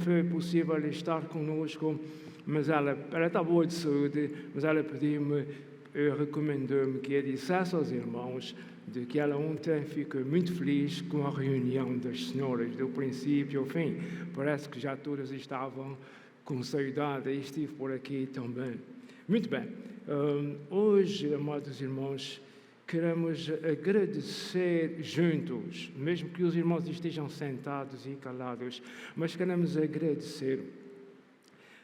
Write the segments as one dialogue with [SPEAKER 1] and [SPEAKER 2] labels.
[SPEAKER 1] foi possível estar conosco, mas ela está boa de saúde, mas ela pediu-me, recomendou-me que eu dissesse aos irmãos de que ela ontem ficou muito feliz com a reunião das senhoras, do princípio ao fim. Parece que já todas estavam com saudade, e estive por aqui também. Muito bem, hoje, amados irmãos, queremos agradecer juntos, mesmo que os irmãos estejam sentados e calados, mas queremos agradecer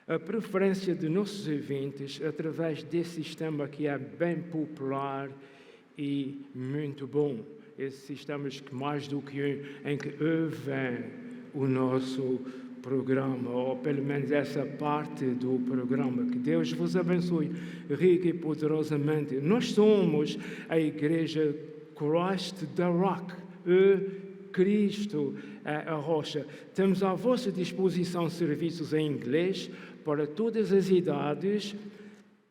[SPEAKER 1] a preferência de nossos ouvintes através desse sistema que é bem popular e muito bom. Esses sistemas que mais do que um, em que ouvem o nosso programa, ou pelo menos essa parte do programa. Que Deus vos abençoe rica e poderosamente. Nós somos a Igreja Christ the Rock, Cristo é a rocha. Temos à vossa disposição serviços em inglês para todas as idades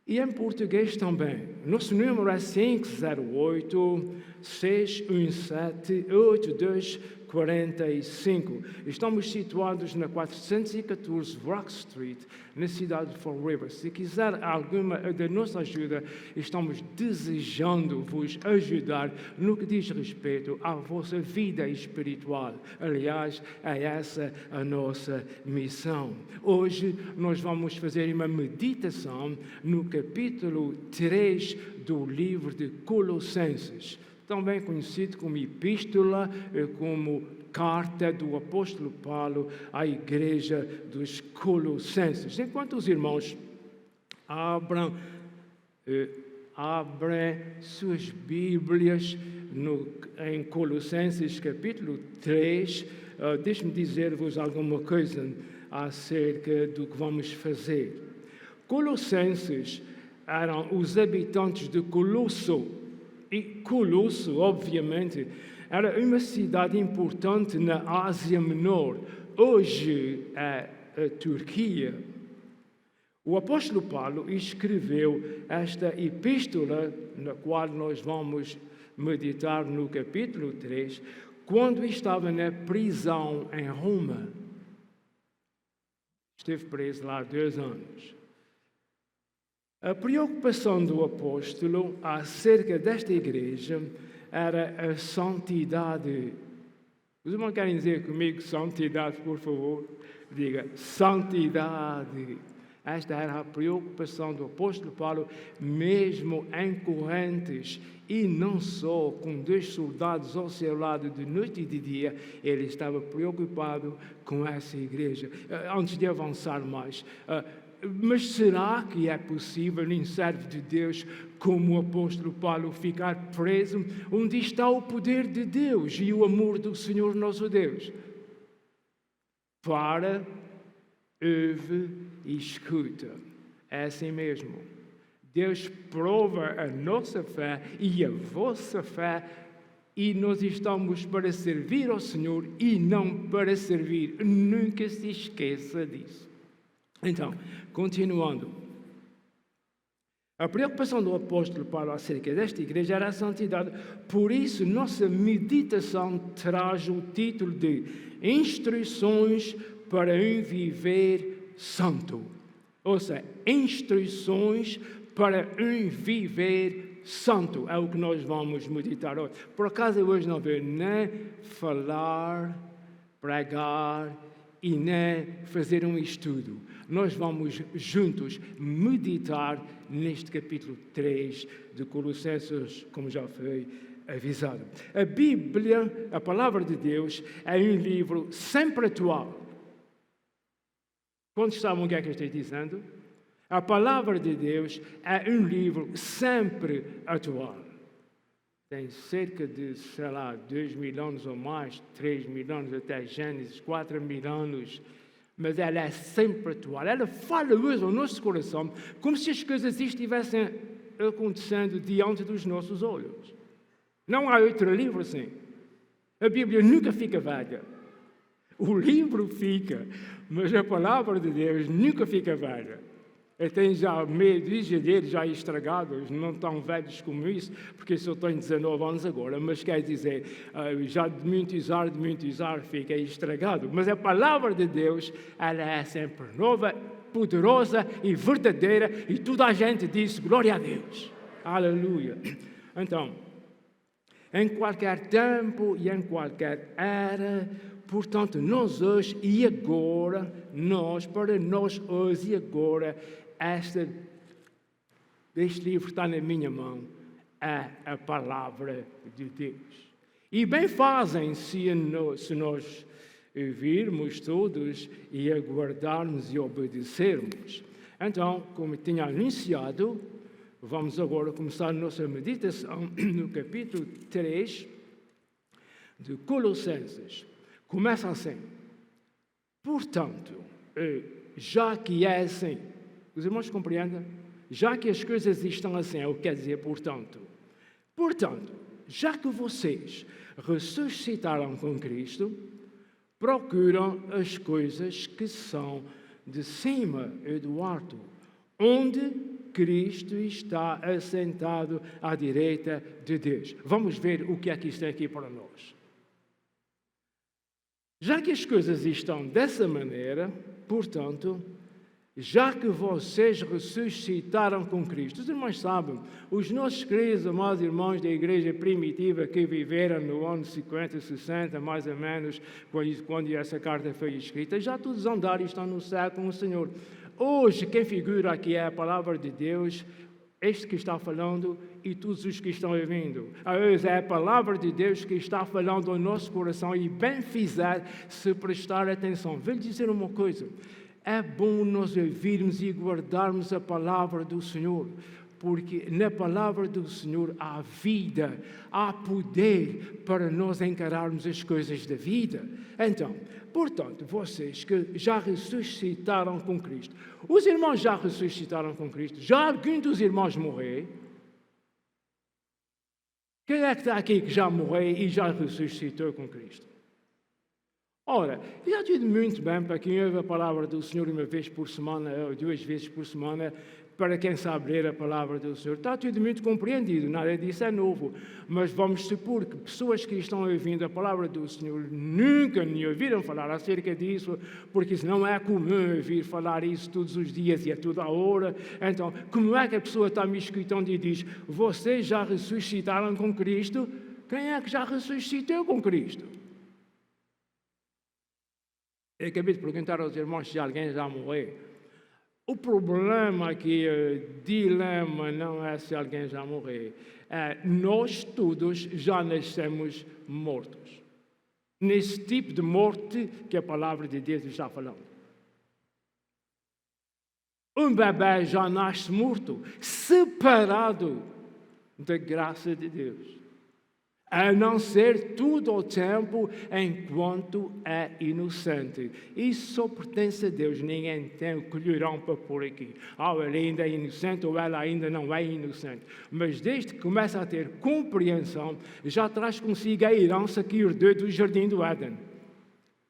[SPEAKER 1] e em português também. Nosso número é 508-617-8245. Estamos situados na 414 Rock Street, na cidade de Fall River. Se quiser alguma da nossa ajuda, estamos desejando vos ajudar no que diz respeito à vossa vida espiritual. Aliás, é essa a nossa missão. Hoje nós vamos fazer uma meditação no capítulo 3 do livro de Colossenses, também conhecido como epístola, como carta do apóstolo Paulo à igreja dos Colossenses. Enquanto os irmãos abrem suas Bíblias em Colossenses capítulo 3, deixe-me dizer-vos alguma coisa acerca do que vamos fazer. Colossenses eram os habitantes de Colosso. E Colosso, obviamente, era uma cidade importante na Ásia Menor. Hoje é a Turquia. O apóstolo Paulo escreveu esta epístola, na qual nós vamos meditar no capítulo 3, quando estava na prisão em Roma. Esteve preso lá 2 anos. A preocupação do apóstolo acerca desta igreja era a santidade. Os irmãos querem dizer comigo santidade, por favor? Diga, santidade. Esta era a preocupação do apóstolo Paulo, mesmo em correntes, e não só com 2 soldados ao seu lado de noite e de dia, ele estava preocupado com essa igreja. Antes de avançar mais, mas será que é possível, em servo de Deus, como o apóstolo Paulo, ficar preso onde está o poder de Deus e o amor do Senhor nosso Deus? Para, ouve e escuta. É assim mesmo. Deus prova a nossa fé e a vossa fé, e nós estamos para servir ao Senhor e não para servir. Nunca se esqueça disso. Então, continuando. A preocupação do apóstolo Paulo acerca desta igreja era a santidade. Por isso, nossa meditação traz o título de Instruções para um Viver Santo. Ou seja, instruções para um viver santo. É o que nós vamos meditar hoje. Por acaso, hoje não vou nem falar, pregar e nem fazer um estudo. Nós vamos juntos meditar neste capítulo 3 de Colossenses, como já foi avisado. A Bíblia, a Palavra de Deus, é um livro sempre atual. Quantos sabem o que é que eu estou dizendo? A Palavra de Deus é um livro sempre atual. Tem cerca de, 2.000 anos ou mais, 3.000 anos até Gênesis, 4.000 anos. Mas ela é sempre atual. Ela fala hoje ao nosso coração como se as coisas estivessem acontecendo diante dos nossos olhos. Não há outro livro assim. A Bíblia nunca fica velha. O livro fica, mas a Palavra de Deus nunca fica velha. Tem já meio deles já estragados, não tão velhos como isso, porque eu tenho 19 anos agora, mas quer dizer, já de muito usar, fica estragado. Mas a palavra de Deus, ela é sempre nova, poderosa e verdadeira, e toda a gente diz glória a Deus. Aleluia. Então, em qualquer tempo e em qualquer era, portanto, nós hoje e agora, para nós hoje e agora, este livro está na minha mão, é a palavra de Deus. E bem fazem se nós virmos todos e aguardarmos e obedecermos. Então, como tinha anunciado, vamos agora começar a nossa meditação no capítulo 3 de Colossenses. Começa assim: portanto, já que é assim, os irmãos compreendem? Já que as coisas estão assim, é o que quer dizer portanto. Portanto, já que vocês ressuscitaram com Cristo, procuram as coisas que são de cima e do alto, onde Cristo está assentado à direita de Deus. Vamos ver o que é que isto tem aqui para nós. Já que as coisas estão dessa maneira, portanto, já que vocês ressuscitaram com Cristo. Os irmãos sabem, os nossos queridos amados irmãos da igreja primitiva que viveram no ano 50, 60, mais ou menos, quando essa carta foi escrita, já todos andaram e estão no céu com o Senhor. Hoje, quem figura aqui é a palavra de Deus, este que está falando e todos os que estão ouvindo. Hoje é a palavra de Deus que está falando ao nosso coração e bem fizer se prestar atenção. Vou lhe dizer uma coisa. É bom nós ouvirmos e guardarmos a palavra do Senhor, porque na palavra do Senhor há vida, há poder para nós encararmos as coisas da vida. Então, portanto, vocês que já ressuscitaram com Cristo, os irmãos já ressuscitaram com Cristo, já algum dos irmãos morreu? Quem é que está aqui que já morreu e já ressuscitou com Cristo? Ora, já tudo muito bem para quem ouve a palavra do Senhor uma vez por semana, ou 2 vezes por semana, para quem sabe ler a palavra do Senhor. Está tudo muito compreendido, nada disso é novo. Mas vamos supor que pessoas que estão ouvindo a palavra do Senhor nunca me ouviram falar acerca disso, porque isso não é comum ouvir falar isso todos os dias e a toda a hora. Então, como é que a pessoa está me escutando e diz, vocês já ressuscitaram com Cristo? Quem é que já ressuscitou com Cristo? Eu acabei de perguntar aos irmãos se alguém já morreu. O problema aqui, o dilema, não é se alguém já morreu. Nós todos já nascemos mortos. Nesse tipo de morte que a palavra de Deus está falando. Um bebê já nasce morto, separado da graça de Deus. A não ser tudo o tempo enquanto é inocente. Isso só pertence a Deus. Ninguém tem o colherão para pôr aqui. Ele ainda é inocente ou ela ainda não é inocente. Mas desde que começa a ter compreensão, já traz consigo a herança que herdou do Jardim do Éden.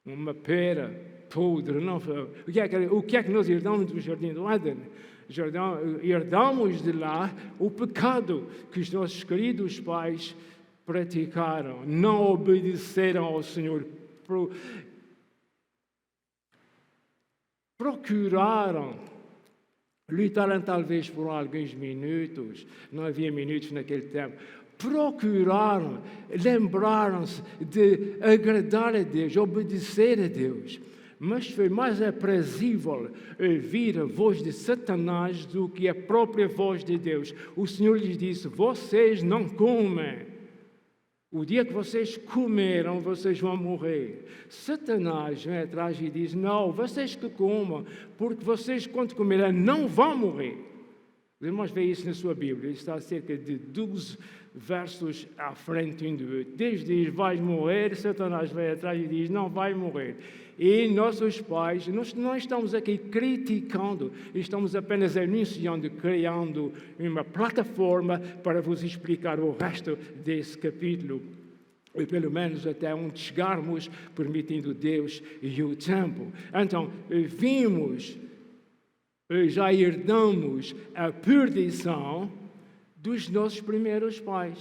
[SPEAKER 1] Uma pera podre. Não, o que é que nós herdamos do Jardim do Éden? Herdamos de lá o pecado que os nossos queridos pais praticaram, não obedeceram ao Senhor, procuraram, lutaram talvez por alguns minutos, não havia minutos naquele tempo, procuraram, lembraram-se de agradar a Deus, obedecer a Deus, mas foi mais aprazível ouvir a voz de Satanás do que a própria voz de Deus. O Senhor lhes disse, vocês não comem. O dia que vocês comeram, vocês vão morrer. Satanás vem atrás e diz, não, vocês que comam, porque vocês, quando comerem, não vão morrer. Os irmãos veem isso na sua Bíblia, está cerca de 12 versos à frente um do outro. Deus diz, vais morrer, Satanás vem atrás e diz, não vai morrer. E nossos pais, nós não estamos aqui criticando, estamos apenas anunciando, criando uma plataforma para vos explicar o resto desse capítulo. E pelo menos até onde chegarmos, permitindo Deus e o tempo. Então, vimos já herdamos a perdição dos nossos primeiros pais.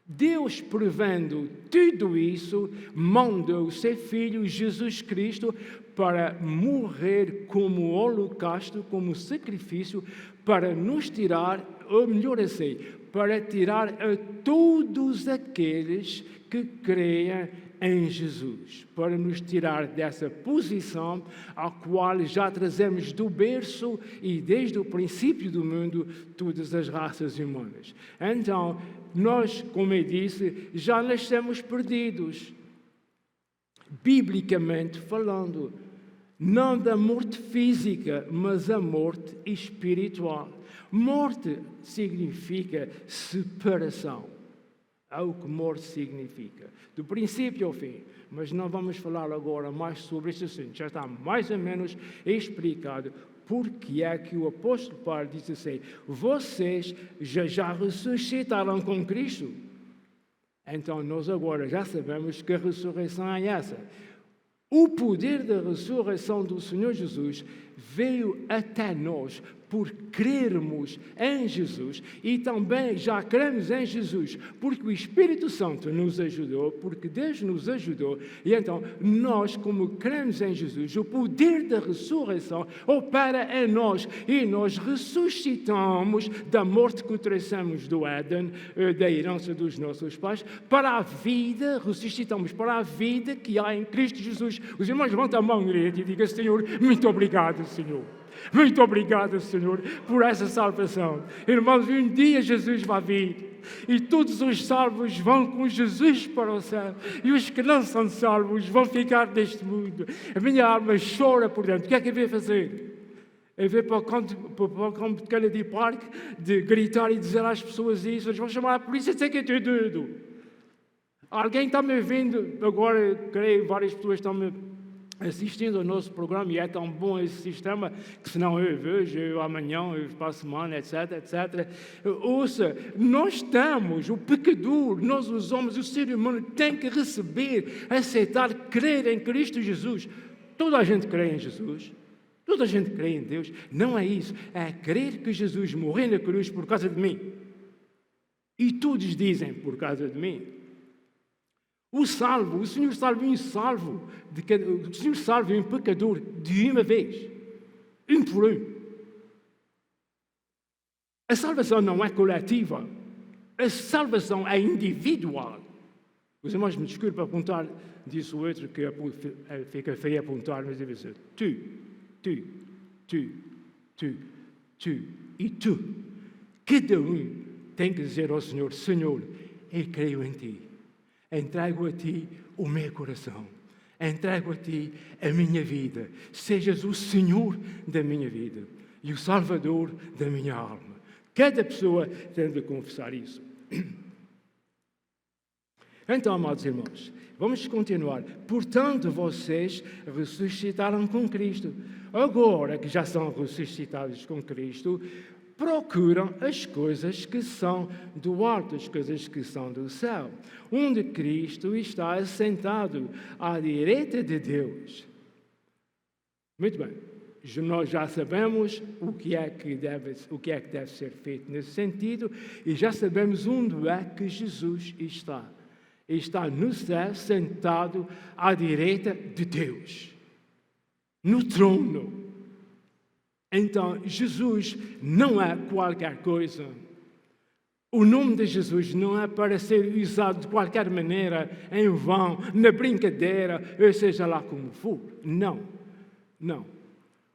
[SPEAKER 1] Deus, prevendo tudo isso, mandou o seu Filho Jesus Cristo para morrer como holocausto, como sacrifício, para nos tirar, ou melhor assim, para tirar a todos aqueles que creem em Jesus, para nos tirar dessa posição a qual já trazemos do berço e desde o princípio do mundo todas as raças humanas. Então, nós, como eu disse, já nascemos perdidos, biblicamente falando, não da morte física, mas a morte espiritual. Morte significa separação. É o que morte significa, do princípio ao fim. Mas não vamos falar agora mais sobre este assunto. Já está mais ou menos explicado porque é que o apóstolo Paulo diz assim: vocês já ressuscitaram com Cristo. Então nós agora já sabemos que a ressurreição é essa. O poder da ressurreição do Senhor Jesus veio até nós por crermos em Jesus, e também já cremos em Jesus porque o Espírito Santo nos ajudou, porque Deus nos ajudou, e então nós, como cremos em Jesus, o poder da ressurreição opera em nós e nós ressuscitamos da morte que trouxemos do Éden, da herança dos nossos pais, para a vida, ressuscitamos para a vida que há em Cristo Jesus. Os irmãos levantam a mão direita e digam: Senhor, muito obrigado, Senhor. Muito obrigado, Senhor, por essa salvação. Irmãos, um dia Jesus vai vir e todos os salvos vão com Jesus para o céu e os que não são salvos vão ficar neste mundo. A minha alma chora por dentro. O que é que eu vou fazer? Eu vou para o campo de Kennedy Park de gritar e dizer às pessoas isso. Eles vão chamar a polícia e dizer que eu estou doido. Alguém está me vendo agora, creio, várias pessoas estão me assistindo ao nosso programa, e é tão bom esse sistema que se não eu vejo, eu amanhã, eu para a semana, etc, etc. Ouça, nós estamos, o pecador, nós os homens, o ser humano tem que receber, aceitar, crer em Cristo Jesus. Toda a gente crê em Jesus, toda a gente crê em Deus. Não é isso, é crer que Jesus morreu na cruz por causa de mim. E todos dizem por causa de mim. O salvo, o Senhor salva um salvo, o Senhor salva um pecador de uma vez, um por um. A salvação não é coletiva, a salvação é individual. Os irmãos me desculpem apontar, disse o outro, que fica feio apontar, mas deve ser tu e tu. Cada um tem que dizer ao Senhor: Senhor, eu creio em Ti. Entrego a Ti o meu coração, entrego a Ti a minha vida, sejas o Senhor da minha vida e o Salvador da minha alma. Cada pessoa tem de confessar isso. Então, amados irmãos, vamos continuar. Portanto, vocês ressuscitaram com Cristo. Agora que já são ressuscitados com Cristo, procuram as coisas que são do alto, as coisas que são do céu, onde Cristo está assentado à direita de Deus. Muito bem, nós já sabemos o que é que deve ser feito nesse sentido, e já sabemos onde é que Jesus está. Está no céu, sentado à direita de Deus, no trono. Então, Jesus não é qualquer coisa. O nome de Jesus não é para ser usado de qualquer maneira, em vão, na brincadeira, ou seja lá como for. Não, não.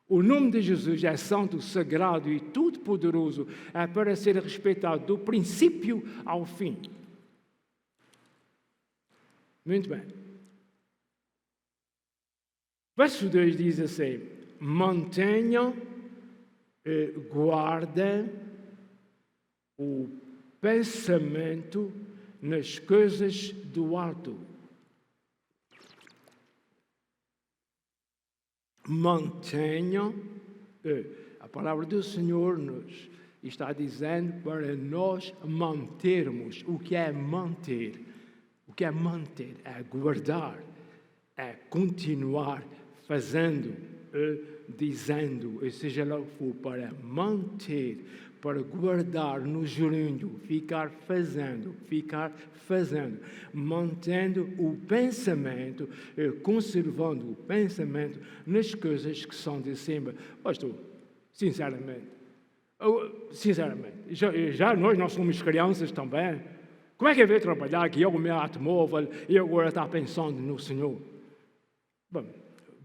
[SPEAKER 1] O nome de Jesus é santo, sagrado e todo-poderoso. É para ser respeitado do princípio ao fim. Muito bem. Verso 2 diz assim: mantenham, guardem o pensamento nas coisas do alto. Mantenham, a palavra do Senhor nos está dizendo para nós mantermos. O que é manter? O que é manter? É guardar, é continuar fazendo, dizendo, ou seja lá o que for, para manter, para guardar no gerúndio, ficar fazendo, mantendo o pensamento, conservando o pensamento nas coisas que são de cima. Pastor, sinceramente, já nós não somos crianças também. Como é que eu vou trabalhar aqui, eu, o meu automóvel, e agora estar pensando no Senhor? Bom,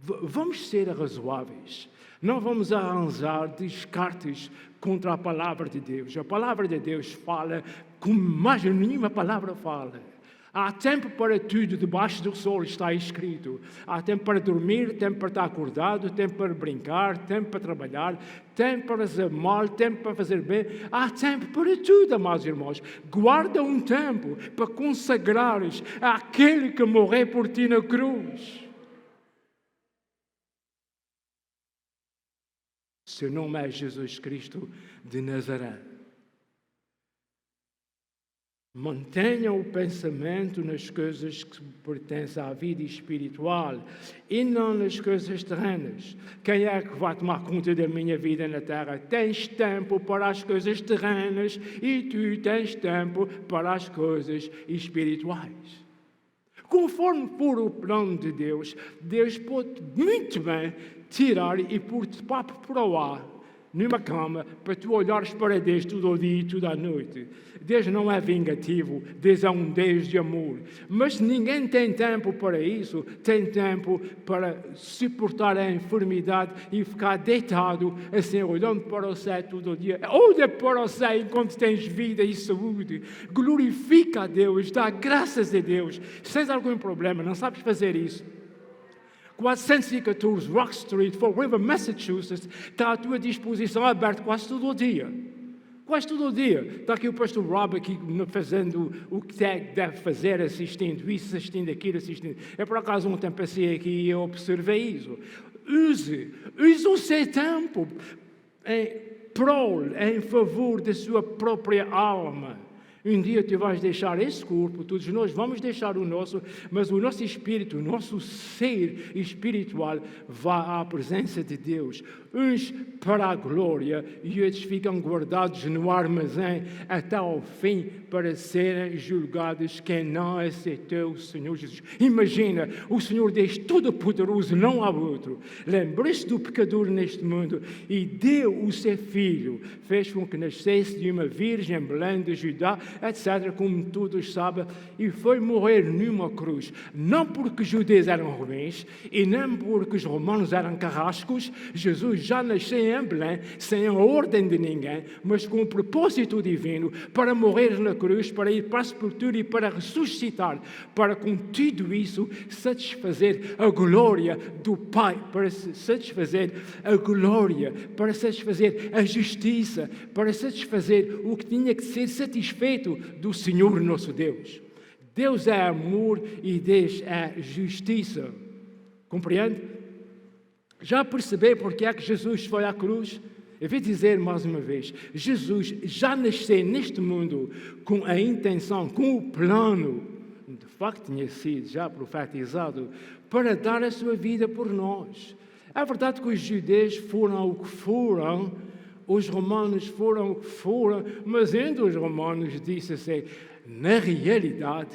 [SPEAKER 1] vamos ser razoáveis. Não vamos arranjar descartes contra a palavra de Deus. A palavra de Deus fala como mais nenhuma palavra fala. Há tempo para tudo debaixo do sol, está escrito. Há tempo para dormir, tempo para estar acordado, tempo para brincar, tempo para trabalhar, tempo para fazer mal, tempo para fazer bem. Há tempo para tudo, amados irmãos. Guarda um tempo para consagrares àquele que morreu por ti na cruz. Seu nome é Jesus Cristo de Nazaré. Mantenha o pensamento nas coisas que pertencem à vida espiritual e não nas coisas terrenas. Quem é que vai tomar conta da minha vida na terra? Tens tempo para as coisas terrenas e tu tens tempo para as coisas espirituais. Conforme for o plano de Deus, Deus pode muito bem tirar e pôr-te papo para o ar, numa cama, para tu olhares para Deus todo o dia e toda a noite. Deus não é vingativo, Deus é um Deus de amor. Mas ninguém tem tempo para isso, tem tempo para suportar a enfermidade e ficar deitado, assim, olhando para o céu todo o dia. Olha para o céu enquanto tens vida e saúde. Glorifica a Deus, dá graças a Deus. Se tens algum problema, não sabes fazer isso, 414 Rock Street, Fall River, Massachusetts, está à tua disposição, aberto quase todo o dia. Quase todo o dia. Está aqui o pastor Rob aqui fazendo o que deve fazer, assistindo isso, assistindo aquilo, assistindo. Eu, por acaso, ontem passei aqui e eu observei isso. Use o seu tempo em favor da sua própria alma. Um dia tu vais deixar esse corpo, todos nós vamos deixar o nosso, mas o nosso espírito, o nosso ser espiritual vai à presença de Deus. Uns para a glória e outros ficam guardados no armazém até ao fim para serem julgados quem não aceitou o Senhor Jesus. Imagina, o Senhor Deus Todo-Poderoso, não há outro, lembrou-se do pecador neste mundo e deu o seu filho, fez com que nascesse de uma virgem em Belém de Judá, etc., como todos sabem, e foi morrer numa cruz, não porque os judeus eram ruins e nem porque os romanos eram carrascos. Jesus já nasceu em Belém, sem a ordem de ninguém, mas com o propósito divino, para morrer na cruz, para ir para a sepultura e para ressuscitar, para com tudo isso satisfazer a glória do Pai, para satisfazer a glória, para satisfazer a justiça, para satisfazer o que tinha que ser satisfeito do Senhor nosso Deus. Deus é amor e Deus é justiça. Compreende? Já percebeu porque é que Jesus foi à cruz? Eu vou dizer mais uma vez, Jesus já nasceu neste mundo com a intenção, com o plano, de facto tinha sido já profetizado, para dar a sua vida por nós. É verdade que os judeus foram o que foram, os romanos foram o que foram, mas entre os romanos disse assim, na realidade,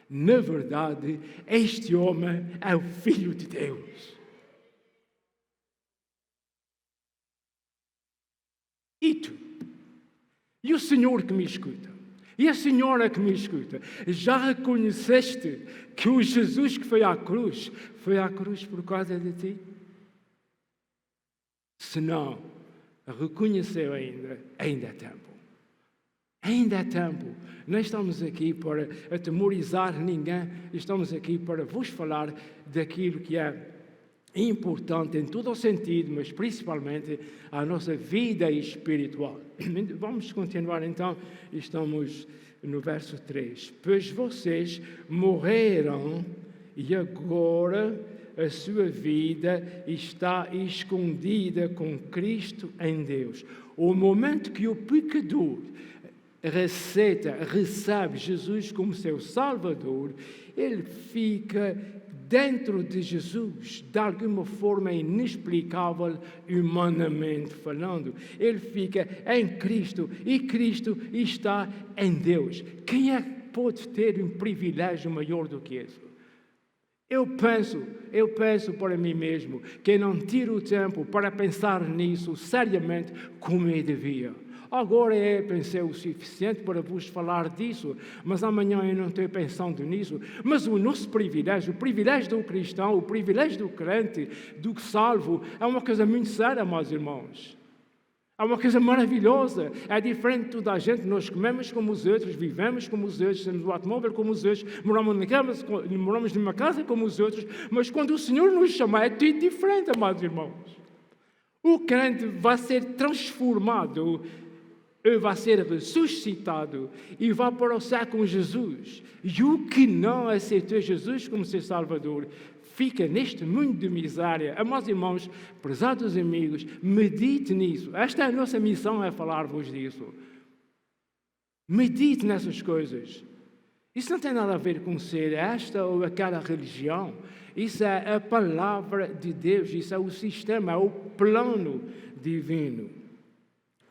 [SPEAKER 1] na verdade, este homem é o Filho de Deus. E tu? E o Senhor que me escuta? E a senhora que me escuta? Já reconheceste que o Jesus que foi à cruz por causa de ti? Se não reconheceu ainda é tempo. Ainda é tempo. Não estamos aqui para atemorizar ninguém, estamos aqui para vos falar daquilo que é importante em todo o sentido, mas principalmente a nossa vida espiritual. Vamos continuar então, estamos no verso 3. Pois vocês morreram e agora a sua vida está escondida com Cristo em Deus. O momento que o pecador recebe Jesus como seu Salvador, ele fica dentro de Jesus, de alguma forma inexplicável, humanamente falando. Ele fica em Cristo e Cristo está em Deus. Quem é que pode ter um privilégio maior do que esse? Eu penso para mim mesmo que não tiro o tempo para pensar nisso seriamente como eu devia. Agora pensei o suficiente para vos falar disso, mas amanhã eu não estou pensando nisso. Mas o nosso privilégio, o privilégio do cristão, o privilégio do crente, do salvo, é uma coisa muito séria, meus irmãos. É uma coisa maravilhosa, é diferente de toda a gente. Nós comemos como os outros, vivemos como os outros, temos o automóvel como os outros, moramos numa casa como os outros, mas quando o Senhor nos chama é tudo diferente, amados irmãos. O crente vai ser transformado, ele vai ser ressuscitado e vai para o céu com Jesus. E o que não aceitou Jesus como seu Salvador fica neste mundo de miséria. Amados irmãos, prezados amigos, medite nisso. Esta é a nossa missão, é falar-vos disso. Medite nessas coisas. Isso não tem nada a ver com ser esta ou aquela religião. Isso é a palavra de Deus, isso é o sistema, é o plano divino.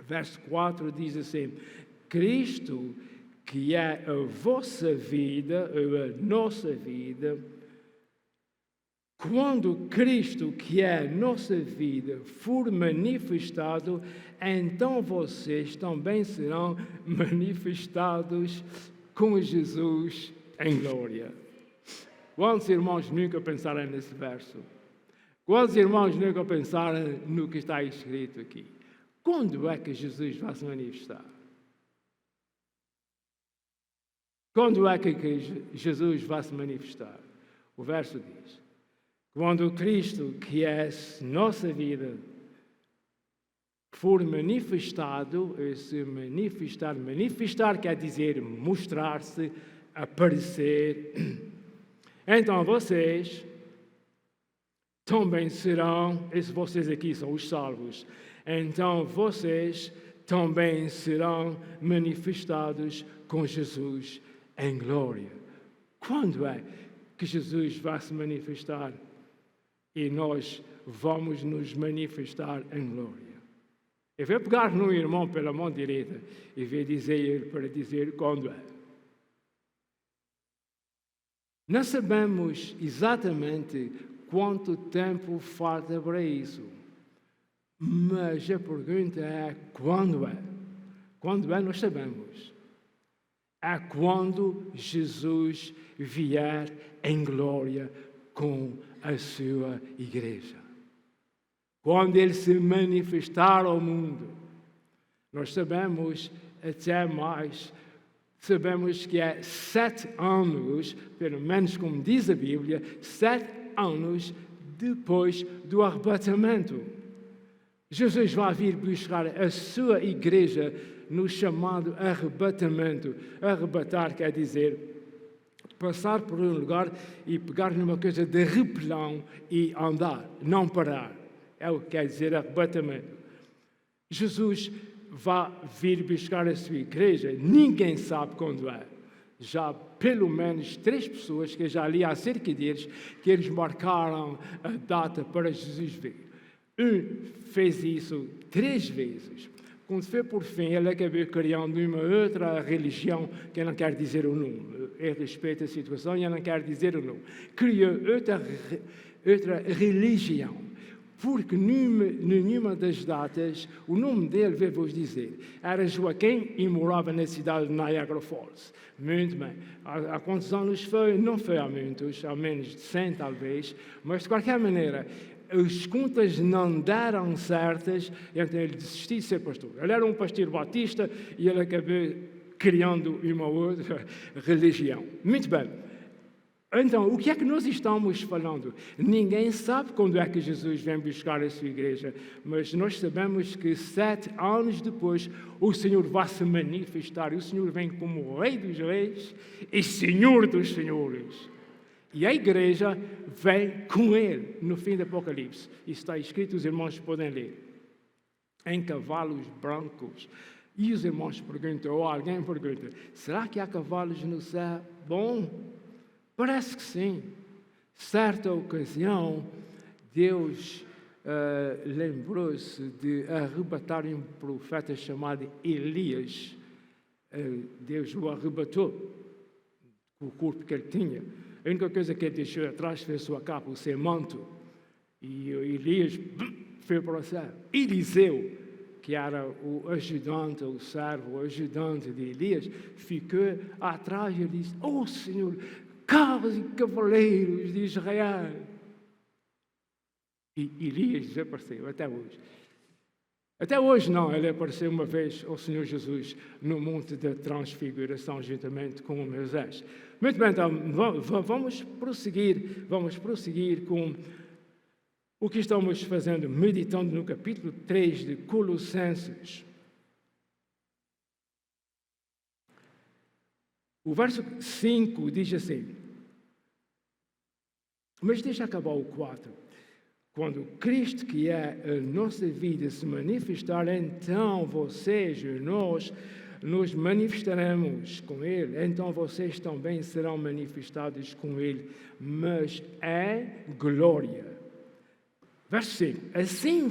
[SPEAKER 1] Verso 4 diz assim: Cristo, que é a vossa vida, ou a nossa vida, quando Cristo, que é a nossa vida, for manifestado, então vocês também serão manifestados com Jesus em glória. Quantos irmãos nunca pensaram nesse verso? Quantos irmãos nunca pensaram no que está escrito aqui? Quando é que Jesus vai se manifestar? Quando é que Jesus vai se manifestar? O verso diz: quando Cristo, que é nossa vida, for manifestado, se manifestar quer dizer mostrar-se, aparecer, então vocês também serão, esses vocês aqui são os salvos, então vocês também serão manifestados com Jesus em glória. Quando é que Jesus vai se manifestar? E nós vamos nos manifestar em glória. Eu vou pegar no irmão pela mão direita e vou dizer ele para dizer quando é. Não sabemos exatamente quanto tempo falta para isso, mas a pergunta é quando é? Quando é, nós sabemos. É quando Jesus vier em glória com a sua igreja. Quando ele se manifestar ao mundo. Nós sabemos até mais, sabemos que é 7 anos, pelo menos como diz a Bíblia, 7 anos depois do arrebatamento. Jesus vai vir buscar a sua igreja no chamado arrebatamento. Arrebatar quer dizer passar por um lugar e pegar numa coisa de repelão e andar, não parar. É o que quer dizer arrebatamento. Jesus vai vir buscar a sua igreja, ninguém sabe quando é. Já pelo menos 3 pessoas que eu já li acerca deles, que eles marcaram a data para Jesus vir. Um fez isso 3 vezes. Quando foi por fim, ele acabou criando uma outra religião, que eu não quero dizer o nome. Eu respeito a situação e eu não quero dizer o nome. Criou outra religião. Porque nenhuma das datas, o nome dele, vou-vos dizer, era Joaquim e morava na cidade de Niagara Falls. Muito bem. Há quantos anos foi? Não foi há muitos, há menos de 100 talvez, mas de qualquer maneira, as contas não deram certas, então ele desistiu de ser pastor. Ele era um pastor batista e ele acabou criando uma outra religião. Muito bem. Então, o que é que nós estamos falando? Ninguém sabe quando é que Jesus vem buscar a sua igreja, mas nós sabemos que 7 anos depois o Senhor vai se manifestar. E o Senhor vem como Rei dos Reis e Senhor dos Senhores. E a igreja vem com ele no fim do Apocalipse. Isso está escrito, os irmãos podem ler. Em cavalos brancos. E os irmãos perguntam, ou alguém pergunta, será que há cavalos no céu? Bom, parece que sim. Certa ocasião, Deus lembrou-se de arrebatar um profeta chamado Elias. Deus o arrebatou com o corpo que ele tinha. A única coisa que ele deixou atrás foi a sua capa, o seu manto. E Elias foi para o céu. Eliseu, que era o ajudante, o servo, o ajudante de Elias, ficou atrás e disse: "Oh Senhor, carros e cavaleiros de Israel." E Elias desapareceu até hoje. Até hoje não, ele apareceu uma vez ao Senhor Jesus no Monte da Transfiguração, juntamente com Moisés. Muito bem, então, vamos prosseguir com o que estamos fazendo, meditando no capítulo 3 de Colossenses. O verso 5 diz assim, mas deixa acabar o 4. Quando Cristo, que é a nossa vida, se manifestar, então vocês e nós nos manifestaremos com Ele. Então vocês também serão manifestados com Ele, mas é glória. Verso 5. Assim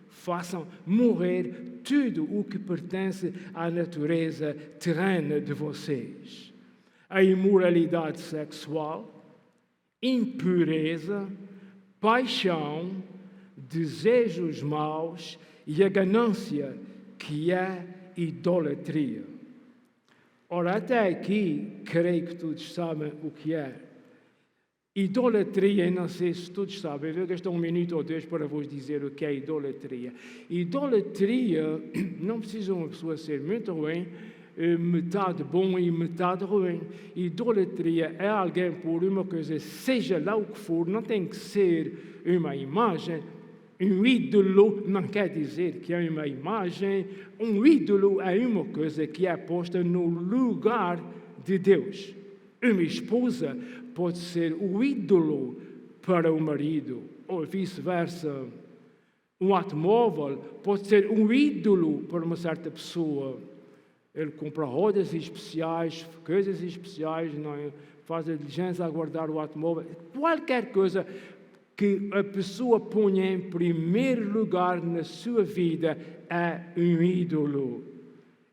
[SPEAKER 1] façam morrer tudo o que pertence à natureza terrena de vocês. A imoralidade sexual, impureza, paixão, desejos maus e a ganância, que é idolatria. Ora, até aqui, creio que todos sabem o que é. Idolatria, não sei se todos sabem, eu vou gastar um minuto ou dois para vos dizer o que é idolatria. Idolatria, não precisa uma pessoa ser muito ruim, metade bom e metade ruim. Idolatria é alguém por uma coisa, seja lá o que for, não tem que ser uma imagem. Um ídolo não quer dizer que é uma imagem. Um ídolo é uma coisa que é posta no lugar de Deus. Uma esposa pode ser o ídolo para o marido, ou vice-versa. Um automóvel pode ser um ídolo para uma certa pessoa. Ele compra rodas especiais, coisas especiais, não é? Faz a diligência a guardar o automóvel. Qualquer coisa que a pessoa ponha em primeiro lugar na sua vida é um ídolo.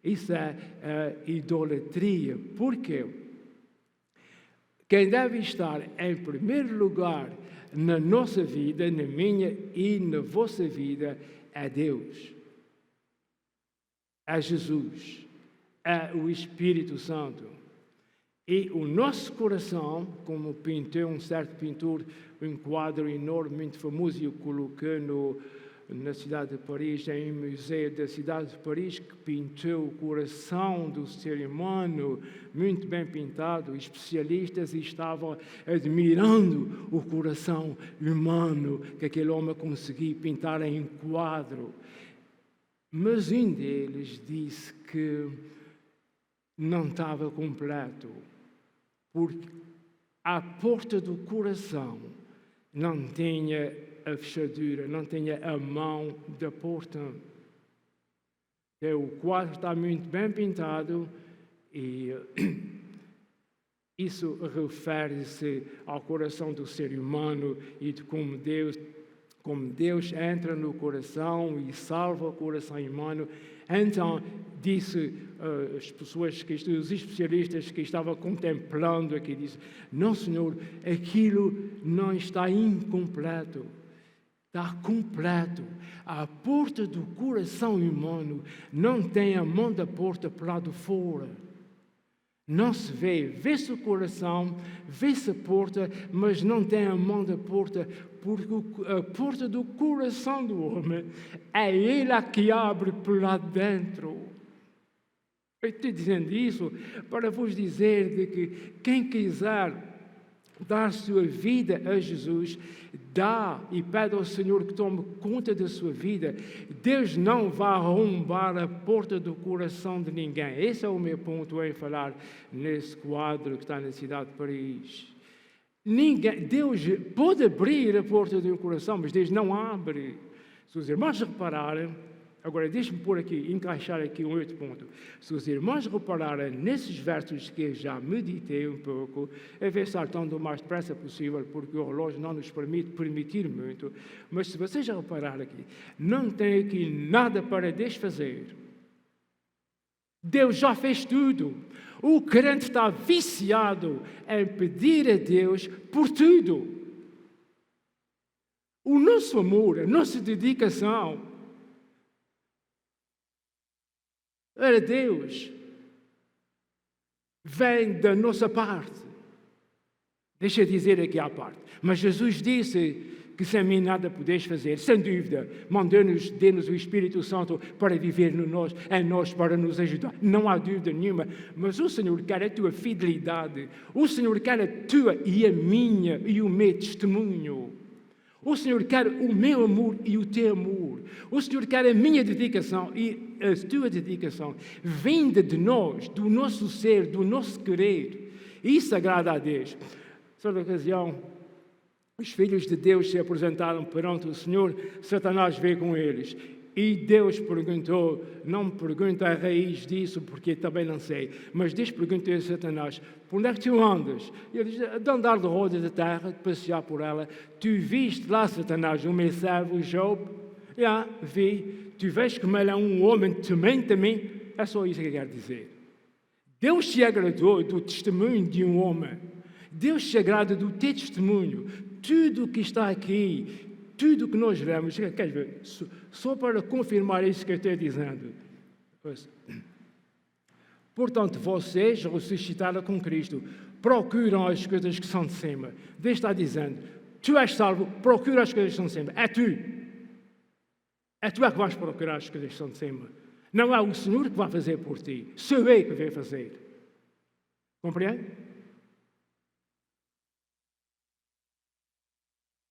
[SPEAKER 1] Isso é a idolatria. Por quê? Quem deve estar em primeiro lugar na nossa vida, na minha e na vossa vida, é Deus. É Jesus. É o Espírito Santo. E o nosso coração, como pintou um certo pintor, um quadro enorme, muito famoso, e o colocou na cidade de Paris, em um museu da cidade de Paris, que pintou o coração do ser humano, muito bem pintado. Especialistas estavam admirando o coração humano que aquele homem conseguiu pintar em um quadro. Mas um deles disse que não estava completo, porque a porta do coração não tinha a fechadura, não tinha a mão da porta. O quadro está muito bem pintado e isso refere-se ao coração do ser humano e de como Deus entra no coração e salva o coração humano. Então, disse as pessoas, os especialistas que estavam contemplando aqui, disse: não, Senhor, aquilo não está incompleto. Está completo. A porta do coração humano não tem a mão da porta para lá de fora. Não se vê-se o coração, vê-se a porta, mas não tem a mão da porta, porque a porta do coração do homem é ele que abre por lá dentro. Eu estou dizendo isso para vos dizer de que quem quiser dar sua vida a Jesus, dá e pede ao Senhor que tome conta da sua vida. Deus não vai arrombar a porta do coração de ninguém. Esse é o meu ponto em falar nesse quadro que está na cidade de Paris. Deus pode abrir a porta de um coração, mas Deus não abre. Se os irmãos repararem, Agora, deixe-me pôr aqui, encaixar aqui um outro ponto. Se os irmãos repararem nesses versos que eu já meditei um pouco, é ver saltando o mais depressa possível, porque o relógio não nos permitir muito, mas se vocês já repararem aqui, não tem aqui nada para desfazer. Deus já fez tudo. O crente está viciado em pedir a Deus por tudo. O nosso amor, a nossa dedicação a Deus vem da nossa parte. Deixa eu dizer aqui à parte. Mas Jesus disse que sem mim nada podeis fazer. Sem dúvida, dê-nos o Espírito Santo para viver em nós, para nos ajudar. Não há dúvida nenhuma. Mas o Senhor quer a tua fidelidade. O Senhor quer a tua e a minha e o meu testemunho. O Senhor quer o meu amor e o teu amor. O Senhor quer a minha dedicação e a tua dedicação. Vinda de nós, do nosso ser, do nosso querer. Isso agrada a Deus. Certa ocasião, os filhos de Deus se apresentaram perante o Senhor. Satanás veio com eles. E Deus perguntou, não me pergunta a raiz disso, porque também não sei, mas Deus perguntou a Satanás, por onde é que tu andas? E ele diz, de andar de roda da terra, de passear por ela. Tu viste lá, Satanás, o meu servo Job? Vi. Tu vês como ele é um homem temente a mim? É só isso que eu quero dizer. Deus se agradou do testemunho de um homem. Deus se agrada do teu testemunho. Tudo o que está aqui, tudo o que nós vemos, quer ver, só para confirmar isso que eu estou dizendo. Portanto, vocês ressuscitaram com Cristo, procuram as coisas que são de cima. Deus está dizendo, tu és salvo, procura as coisas que são de cima. É tu. É tu que vais procurar as coisas que são de cima. Não é o Senhor que vai fazer por ti. Sou eu que vou fazer. Compreende?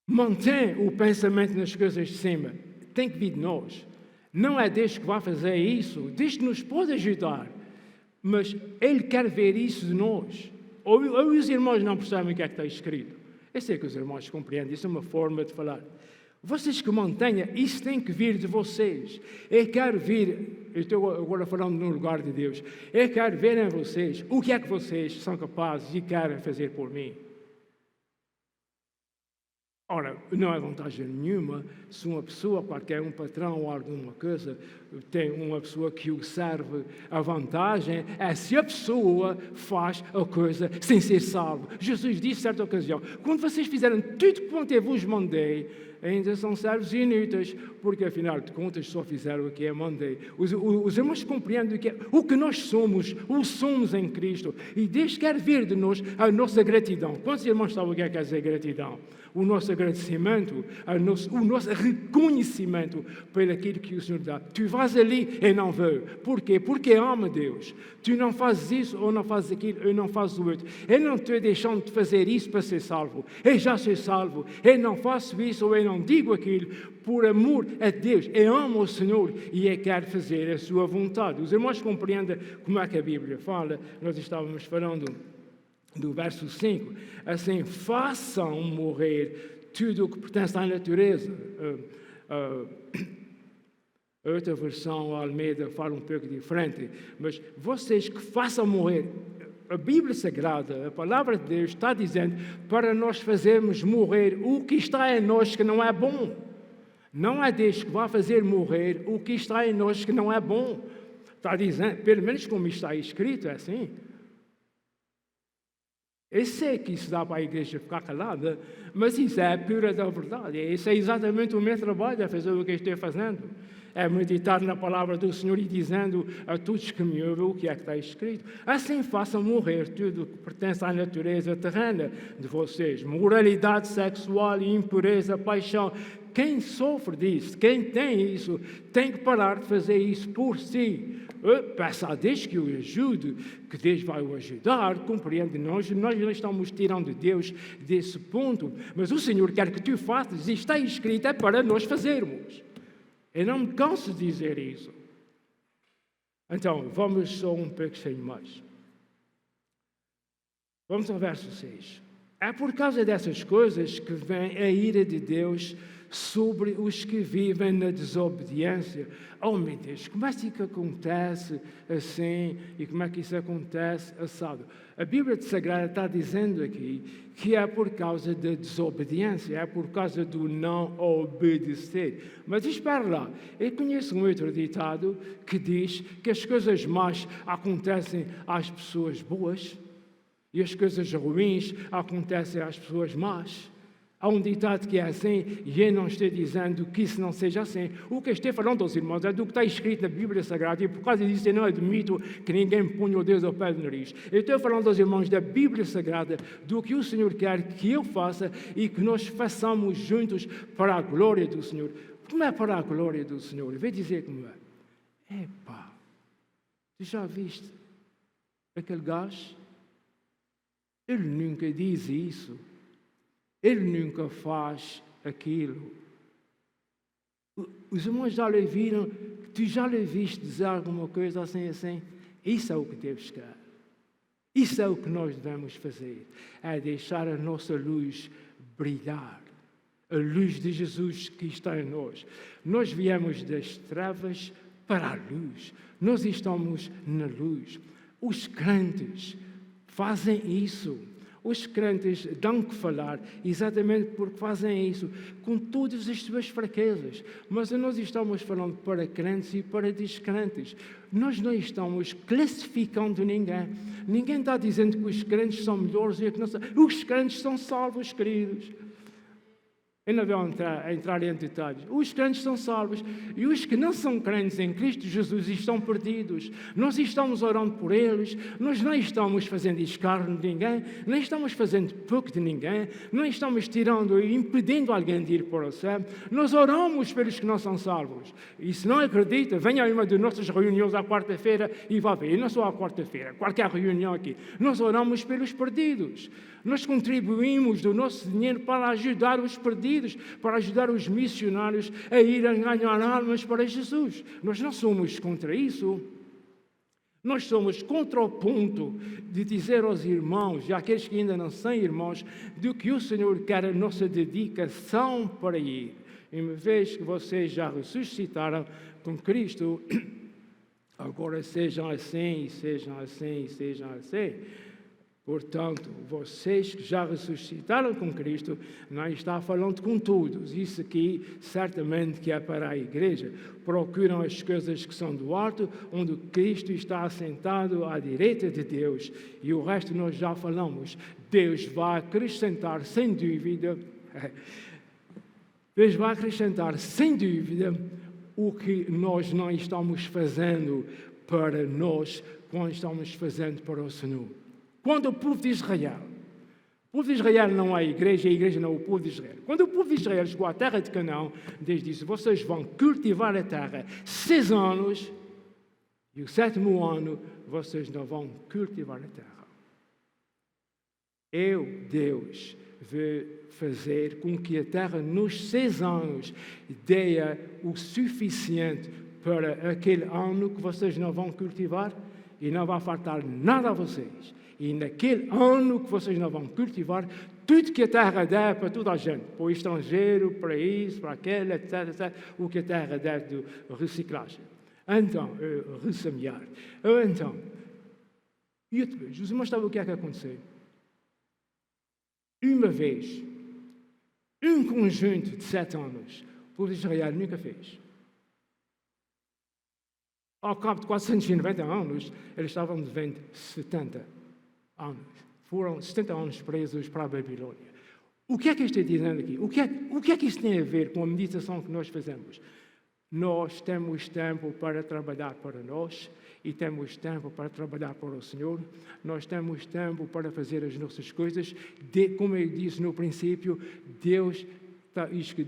[SPEAKER 1] Mantém o pensamento nas coisas de cima. Tem que vir de nós. Não é Deus que vai fazer isso. Deus nos pode ajudar. Mas Ele quer ver isso de nós. Ou os irmãos não percebem o que é que está escrito. Eu sei que os irmãos compreendem. Isso é uma forma de falar. Vocês que mantenham, isso tem que vir de vocês. Eu quero vir, eu estou agora falando no lugar de Deus. Eu quero ver em vocês o que é que vocês são capazes e querem fazer por mim. Ora, não é vantagem nenhuma se uma pessoa, qualquer um patrão ou alguma coisa, tem uma pessoa que o serve. A vantagem é se a pessoa faz a coisa sem ser salvo. Jesus disse em certa ocasião, quando vocês fizerem tudo quanto eu vos mandei, ainda são servos inúteis, porque afinal de contas só fizeram o que eu mandei. Os irmãos compreendem o que nós somos, o somos em Cristo. E Deus quer ver de nós a nossa gratidão. Quantos irmãos sabem o que é quer dizer gratidão? O nosso agradecimento, o nosso reconhecimento por aquilo que o Senhor dá. Tu vais ali e não vou. Porquê? Porque ama Deus. Tu não fazes isso ou não fazes aquilo ou não fazes o outro. Eu não estou deixando de fazer isso para ser salvo. Eu já sou salvo. Eu não faço isso ou eu não digo aquilo por amor a Deus. Eu amo o Senhor e eu quero fazer a sua vontade. Os irmãos compreendem como é que a Bíblia fala. Nós estávamos falando do verso 5, assim, façam morrer tudo o que pertence à natureza. Outra versão, a Almeida, fala um pouco diferente, mas vocês que façam morrer, a Bíblia Sagrada, a Palavra de Deus está dizendo para nós fazermos morrer o que está em nós que não é bom. Não é Deus que vai fazer morrer o que está em nós que não é bom. Está dizendo, pelo menos como está escrito, é assim. Eu sei que isso dá para a igreja ficar calada, mas isso é a pura da verdade. Isso é exatamente o meu trabalho, é fazer o que eu estou fazendo. É meditar na palavra do Senhor e dizendo a todos que me ouvem o que é que está escrito. Assim façam morrer tudo que pertence à natureza terrena de vocês. Moralidade sexual, impureza, paixão. Quem sofre disso, quem tem isso, tem que parar de fazer isso por si. Peça a Deus que o ajude, que Deus vai o ajudar, compreende? Nós não estamos tirando Deus desse ponto, mas o Senhor quer que tu faças, e está escrito, é para nós fazermos. Eu não me canso de dizer isso. Então, vamos só um pouquinho mais. Vamos ao verso 6. É por causa dessas coisas que vem a ira de Deus sobre os que vivem na desobediência. Oh, meu Deus, como é que acontece assim e como é que isso acontece assado? A Bíblia Sagrada está dizendo aqui que é por causa da desobediência, é por causa do não obedecer. Mas espera lá, eu conheço um outro ditado que diz que as coisas más acontecem às pessoas boas e as coisas ruins acontecem às pessoas más. Há um ditado que é assim, e eu não estou dizendo que isso não seja assim. O que eu estou falando aos irmãos é do que está escrito na Bíblia Sagrada, e por causa disso eu não admito que ninguém ponha o Deus ao pé do nariz. Eu estou falando aos irmãos da Bíblia Sagrada, do que o Senhor quer que eu faça e que nós façamos juntos para a glória do Senhor. Como é para a glória do Senhor? Vou dizer como é. Epá, tu já viste aquele gajo? Ele nunca diz isso. Ele nunca faz aquilo. Os irmãos já lhe viram, tu já lhe viste dizer alguma coisa assim? Isso é o que Deus quer. Isso é o que nós devemos fazer. É deixar a nossa luz brilhar. A luz de Jesus que está em nós. Nós viemos das trevas para a luz. Nós estamos na luz. Os crentes fazem isso. Os crentes dão que falar exatamente porque fazem isso, com todas as suas fraquezas. Mas nós estamos falando para crentes e para descrentes. Nós não estamos classificando ninguém. Ninguém está dizendo que os crentes são melhores e que não são. Os crentes são salvos, queridos. Eu não vou entrar em detalhes. Os crentes são salvos e os que não são crentes em Cristo Jesus estão perdidos. Nós estamos orando por eles, nós não estamos fazendo escárnio de ninguém, não estamos fazendo pouco de ninguém, não estamos tirando e impedindo alguém de ir para o céu. Nós oramos pelos que não são salvos. E se não acredita, venha a uma de nossas reuniões à quarta-feira e vá ver. E não só à quarta-feira, qualquer reunião aqui. Nós oramos pelos perdidos. Nós contribuímos do nosso dinheiro para ajudar os perdidos, para ajudar os missionários a irem ganhar almas para Jesus. Nós não somos contra isso. Nós somos contra o ponto de dizer aos irmãos, e àqueles que ainda não são irmãos, do que o Senhor quer a nossa dedicação para ir. E uma vez que vocês já ressuscitaram com Cristo, agora sejam assim, sejam assim, sejam assim. Portanto, vocês que já ressuscitaram com Cristo, não está falando com todos. Isso aqui, certamente, que é para a igreja. Procuram as coisas que são do alto, onde Cristo está assentado à direita de Deus. E o resto nós já falamos. Deus vai acrescentar, sem dúvida, Deus vai acrescentar, sem dúvida, o que nós não estamos fazendo para nós, quando estamos fazendo para o Senhor. Quando o povo de Israel não é a igreja não é o povo de Israel. Quando o povo de Israel chegou à terra de Canaã, Deus disse, vocês vão cultivar a terra 6 anos, e o 7º ano, vocês não vão cultivar a terra. Eu, Deus, vou fazer com que a terra, nos 6 anos, dê o suficiente para aquele ano que vocês não vão cultivar, e não vai faltar nada a vocês. E naquele ano que vocês não vão cultivar, tudo que a terra dá para toda a gente, para o estrangeiro, para isso, para aquele, etc., etc., o que a terra dá de reciclagem. Então, ressemear. Então, e outra vez, os irmãos sabem o que é que aconteceu? Uma vez, um conjunto de 7 anos, o povo de Israel nunca fez. Ao cabo de 490 anos, eles estavam devendo 70 anos. Foram 70 anos presos para a Babilônia. O que é que eu estou dizendo aqui? O que é que isso tem a ver com a meditação que nós fazemos? Nós temos tempo para trabalhar para nós e temos tempo para trabalhar para o Senhor. Nós temos tempo para fazer as nossas coisas. Como eu disse no princípio, Deus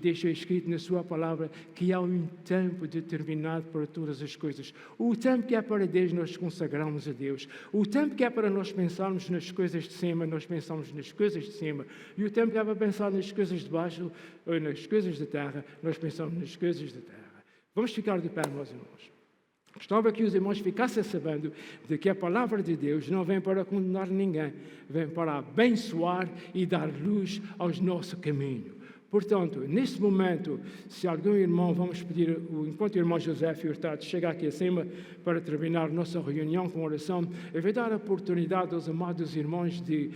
[SPEAKER 1] deixa escrito na sua palavra que há um tempo determinado para todas as coisas. O tempo que é para Deus, nós consagramos a Deus. O tempo que é para nós pensarmos nas coisas de cima, nós pensamos nas coisas de cima. E o tempo que é para pensar nas coisas de baixo, ou nas coisas da terra, nós pensamos nas coisas da terra. Vamos ficar de pé, meus irmãos. Gostava que os irmãos ficassem sabendo de que a palavra de Deus não vem para condenar ninguém, vem para abençoar e dar luz ao nosso caminho. Portanto, neste momento, se algum irmão, vamos pedir, enquanto o irmão José Furtado chega aqui acima para terminar nossa reunião com oração, eu vou dar a oportunidade aos amados irmãos de,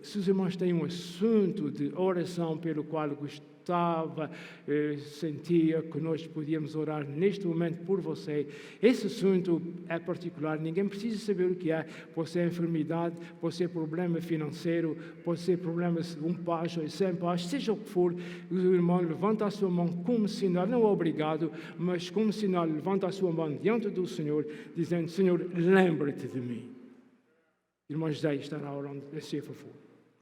[SPEAKER 1] se os irmãos têm um assunto de oração pelo qual gostava, sentia que nós podíamos orar neste momento por você. Esse assunto é particular, ninguém precisa saber o que é. Pode ser enfermidade, pode ser problema financeiro, pode ser problemas um paz ou sem paz, seja o que for. O irmão levanta a sua mão como sinal, não é obrigado, mas como sinal, levanta a sua mão diante do Senhor, dizendo: Senhor, lembra-te de mim. Irmão José estará orando, a seu favor.